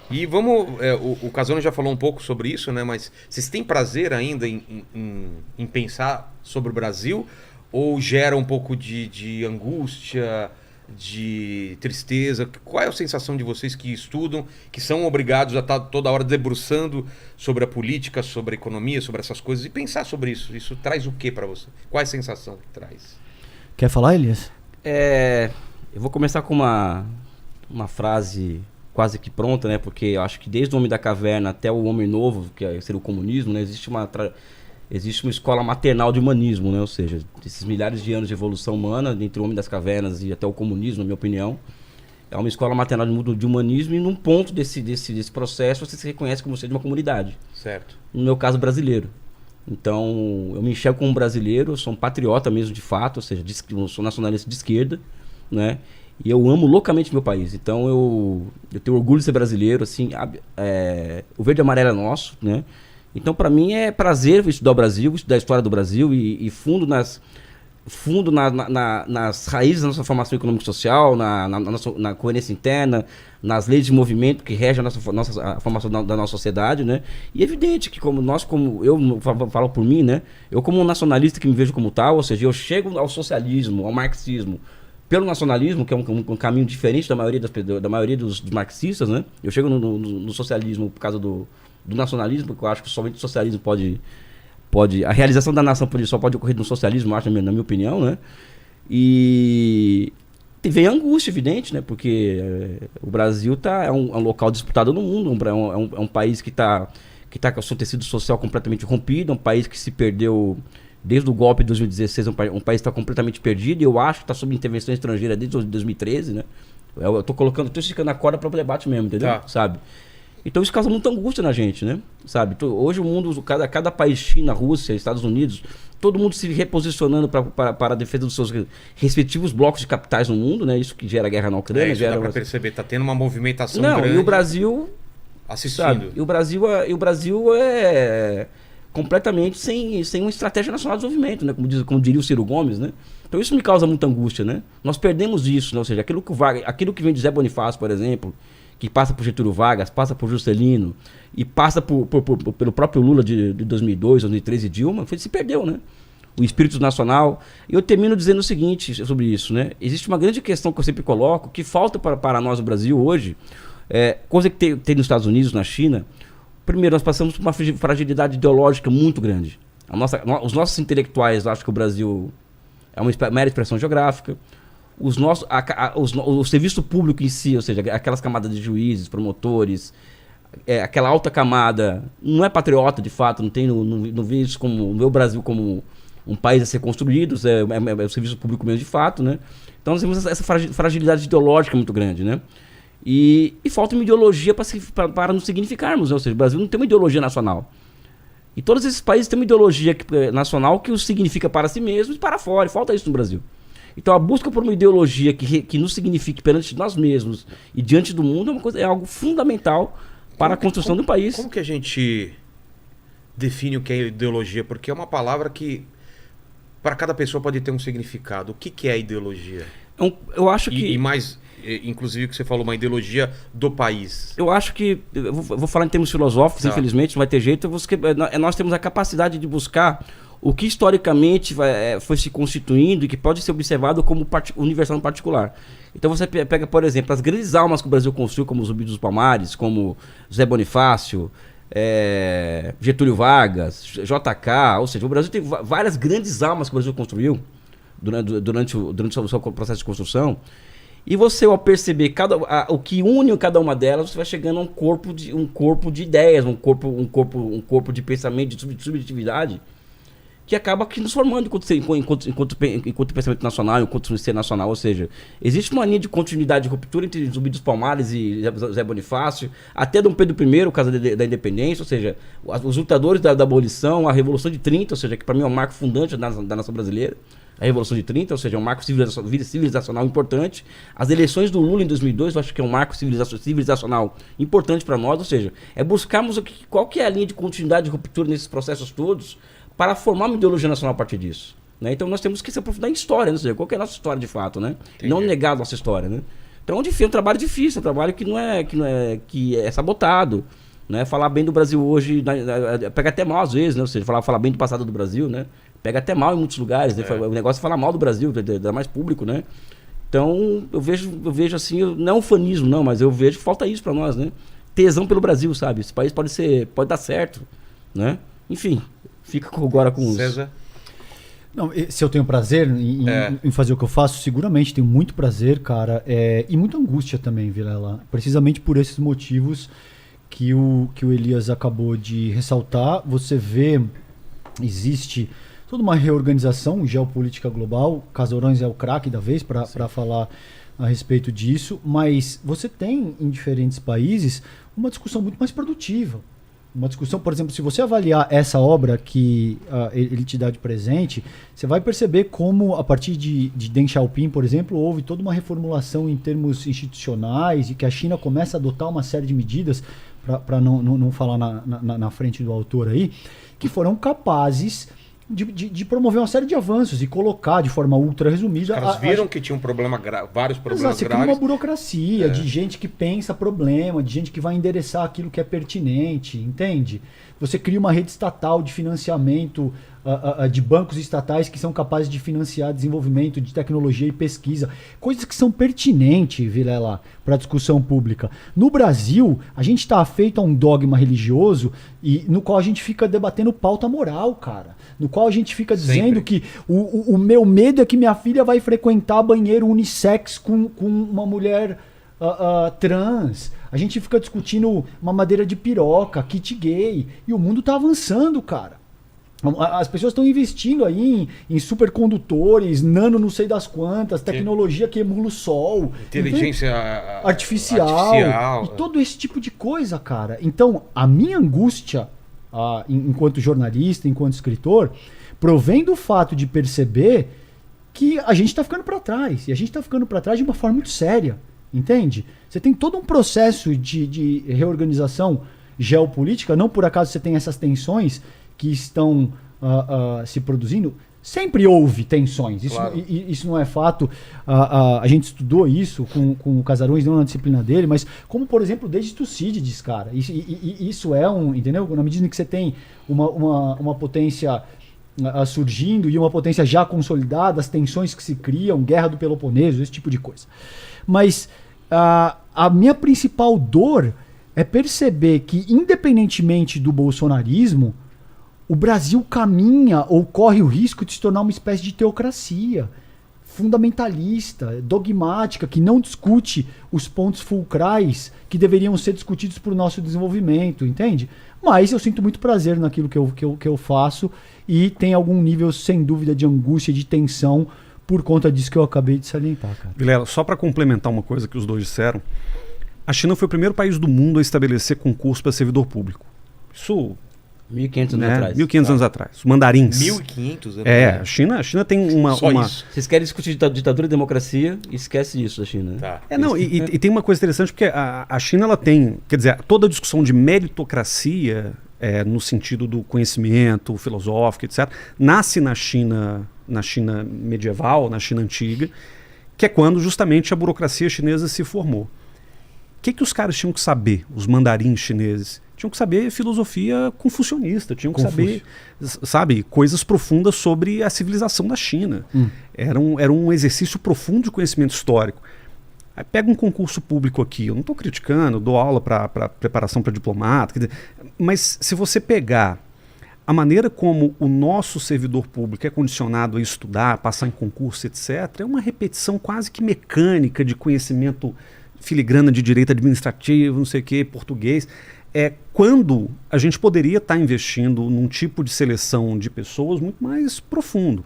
E vamos. O Casano já falou um pouco sobre isso, né? Mas vocês têm prazer ainda em pensar sobre o Brasil? Ou gera um pouco de angústia, de tristeza? Qual é a sensação de vocês que estudam, que são obrigados a estar toda hora debruçando sobre a política, sobre a economia, sobre essas coisas e pensar sobre isso? Isso traz o que para você? Qual é a sensação que traz? Quer falar, Elias? Eu vou começar com uma frase quase que pronta, né? Porque eu acho que desde o Homem da Caverna até o Homem Novo, que seria o comunismo, né? Existe uma escola maternal de humanismo, né? Ou seja, esses milhares de anos de evolução humana, entre o Homem das Cavernas e até o comunismo, na minha opinião, é uma escola maternal de humanismo, e num ponto desse processo você se reconhece como ser de uma comunidade. Certo. No meu caso, brasileiro. Então, eu me enxergo como brasileiro, eu sou um patriota mesmo de fato, ou seja, eu sou nacionalista de esquerda, né? E eu amo loucamente meu país. Então, eu tenho orgulho de ser brasileiro, assim, o verde e amarelo é nosso, né? Então, para mim, é prazer estudar o Brasil, estudar a história do Brasil e fundo nas raízes da nossa formação econômico-social, na coerência interna, nas leis de movimento que regem a formação da nossa sociedade, né? E é evidente que como eu falo por mim, né? Eu como um nacionalista que me vejo como tal, ou seja, eu chego ao socialismo, ao marxismo, pelo nacionalismo, que é um caminho diferente da maioria dos marxistas, né? Eu chego no socialismo por causa do nacionalismo, porque eu acho que somente o socialismo pode a realização da nação só pode ocorrer no socialismo, acho, na minha opinião, né? E vem a angústia, evidente, né? Porque o Brasil é um local disputado no mundo, é um país que tá com o seu tecido social completamente rompido, é um país que se perdeu desde o golpe de 2016, um país que está completamente perdido, e eu acho que está sob intervenção estrangeira desde 2013, né? Eu tô esticando a corda para o debate mesmo, entendeu? Tá. Sabe? Então isso causa muita angústia na gente, né? Sabe? Hoje o mundo, cada país, China, Rússia, Estados Unidos, todo mundo se reposicionando para a defesa dos seus respectivos blocos de capitais no mundo, né? Isso que gera guerra na Ucrânia. Isso dá para perceber, tá tendo uma movimentação Não, grande. E o Brasil assistindo. Sabe? E o Brasil é completamente sem uma estratégia nacional de desenvolvimento, né? Como diria o Ciro Gomes, né? Então isso me causa muita angústia, né? Nós perdemos isso, né? Ou seja, aquilo que vem de Zé Bonifácio, por exemplo, que passa por Getúlio Vargas, passa por Juscelino e passa pelo próprio Lula de 2002, 2013 e Dilma, se perdeu, né? O espírito nacional. E eu termino dizendo o seguinte sobre isso, né? Existe uma grande questão que eu sempre coloco, que falta para nós no Brasil hoje, coisa que tem nos Estados Unidos, na China. Primeiro, nós passamos por uma fragilidade ideológica muito grande. Os nossos intelectuais acham que o Brasil é uma mera expressão geográfica. O serviço público em si, ou seja, aquelas camadas de juízes, promotores, aquela alta camada, não é patriota de fato, não vê isso como, não vê o Brasil como um país a ser construído, é o serviço público mesmo de fato, né? Então nós temos essa fragilidade ideológica muito grande, né? E falta uma ideologia para nos significarmos, né? Ou seja, o Brasil não tem uma ideologia nacional. E todos esses países têm uma ideologia nacional que os significa para si mesmos e para fora, e falta isso no Brasil. Então a busca por uma ideologia que nos signifique perante nós mesmos e diante do mundo é algo fundamental para a construção do país. Como que a gente define o que é ideologia? Porque é uma palavra que para cada pessoa pode ter um significado. O que é ideologia? Eu acho que... E mais, inclusive o que você falou, uma ideologia do país. Eu acho que... Eu vou falar em termos filosóficos, tá. Infelizmente, não vai ter jeito. Nós temos a capacidade de buscar o que historicamente foi se constituindo e que pode ser observado como universal no particular. Então você pega, por exemplo, as grandes almas que o Brasil construiu, como Zumbi dos Palmares, como Zé Bonifácio, Getúlio Vargas, JK, ou seja, o Brasil tem várias grandes almas que o Brasil construiu durante o seu processo de construção. E você, ao perceber o que une cada uma delas, você vai chegando a um corpo de ideias, um corpo de pensamento, de subjetividade, que acaba aqui nos formando enquanto pensamento nacional, enquanto ser nacional. Ou seja, existe uma linha de continuidade de ruptura entre Zumbi dos Palmares e Zé Bonifácio, até Dom Pedro I, o caso da independência, ou seja, os lutadores da abolição, a Revolução de 30, ou seja, que para mim é um marco fundante da nação brasileira, a Revolução de 30, ou seja, é um marco civilizacional importante. As eleições do Lula em 2002, eu acho que é um marco civilizacional importante para nós, ou seja, é buscarmos qual que é a linha de continuidade de ruptura nesses processos todos, para formar uma ideologia nacional a partir disso, né? Então nós temos que se aprofundar em história, né? Ou seja, qual que é a nossa história de fato, né? Entendi. Não negar a nossa história, né? Então é um trabalho difícil, um trabalho que é sabotado. Né? Falar bem do Brasil hoje pega até mal às vezes, né? Ou seja, falar bem do passado do Brasil, né? Pega até mal em muitos lugares, né? O negócio é falar mal do Brasil, dá mais público, né? Então eu vejo assim, não é um fanismo não, mas eu vejo que falta isso pra nós, né? Tesão pelo Brasil, sabe? Esse país pode dar certo, né? Enfim, fica agora com César? Não, se eu tenho prazer em fazer o que eu faço, seguramente tenho muito prazer, cara, e muita angústia também, Vilela. Precisamente por esses motivos que o Elias acabou de ressaltar. Você vê, existe toda uma reorganização geopolítica global. Casarões é o craque da vez para falar a respeito disso, mas você tem em diferentes países uma discussão muito mais produtiva. Uma discussão, por exemplo, se você avaliar essa obra que ele te dá de presente, você vai perceber como, a partir de Deng Xiaoping, por exemplo, houve toda uma reformulação em termos institucionais e que a China começa a adotar uma série de medidas, para não falar na frente do autor aí, que foram capazes de promover uma série de avanços e colocar de forma ultra resumida... Os caras viram que tinha um problema vários problemas você graves. Cria uma burocracia de gente que pensa problema, de gente que vai endereçar aquilo que é pertinente, entende? Você cria uma rede estatal de financiamento de bancos estatais que são capazes de financiar desenvolvimento de tecnologia e pesquisa. Coisas que são pertinentes, Vilela, para a discussão pública. No Brasil, a gente está afeito a um dogma religioso no qual a gente fica debatendo pauta moral, cara. No qual a gente fica dizendo que o meu medo é que minha filha vai frequentar banheiro unissex com uma mulher trans. A gente fica discutindo mamadeira de piroca, kit gay. E o mundo tá avançando, cara. As pessoas estão investindo aí em supercondutores, nano não sei das quantas, tecnologia que emula o sol. Inteligência artificial. E todo esse tipo de coisa, cara. Então, a minha angústia... enquanto jornalista, enquanto escritor, provém do fato de perceber que a gente está ficando para trás. E a gente está ficando para trás de uma forma muito séria, entende? Você tem todo um processo de reorganização geopolítica, não por acaso você tem essas tensões que estão se produzindo. Sempre houve tensões, isso não é fato. A gente estudou isso com o Casarões, não na disciplina dele, mas como, por exemplo, desde Tucídides, cara. Isso é entendeu? Na medida em que você tem uma potência surgindo e uma potência já consolidada, as tensões que se criam, guerra do Peloponeso, esse tipo de coisa. Mas a minha principal dor é perceber que, independentemente do bolsonarismo, o Brasil caminha ou corre o risco de se tornar uma espécie de teocracia fundamentalista, dogmática, que não discute os pontos fulcrais que deveriam ser discutidos para o nosso desenvolvimento, entende? Mas eu sinto muito prazer naquilo que eu faço e tem algum nível, sem dúvida, de angústia, de tensão por conta disso que eu acabei de salientar, cara. Vilela, só para complementar uma coisa que os dois disseram, a China foi o primeiro país do mundo a estabelecer concurso para servidor público. Isso... 1.500 anos atrás. 1.500 anos atrás. Os mandarins. 1.500 anos a China tem uma... Isso. Vocês querem discutir ditadura e democracia, esquece isso da China. Né? Tá. E tem uma coisa interessante, porque a China, ela tem... Quer dizer, toda a discussão de meritocracia, no sentido do conhecimento filosófico, etc., nasce na China medieval, na China antiga, que é quando justamente a burocracia chinesa se formou. O que os caras tinham que saber, os mandarins chineses? Tinham que saber filosofia confucionista, tinham que saber, sabe, coisas profundas sobre a civilização da China. Era um exercício profundo de conhecimento histórico. Aí pega um concurso público aqui, eu não estou criticando, dou aula para preparação para diplomata, quer dizer, mas se você pegar a maneira como o nosso servidor público é condicionado a estudar, passar em concurso, etc., é uma repetição quase que mecânica de conhecimento filigrana de direito administrativo, não sei o que, português. Quando a gente poderia estar investindo num tipo de seleção de pessoas muito mais profundo.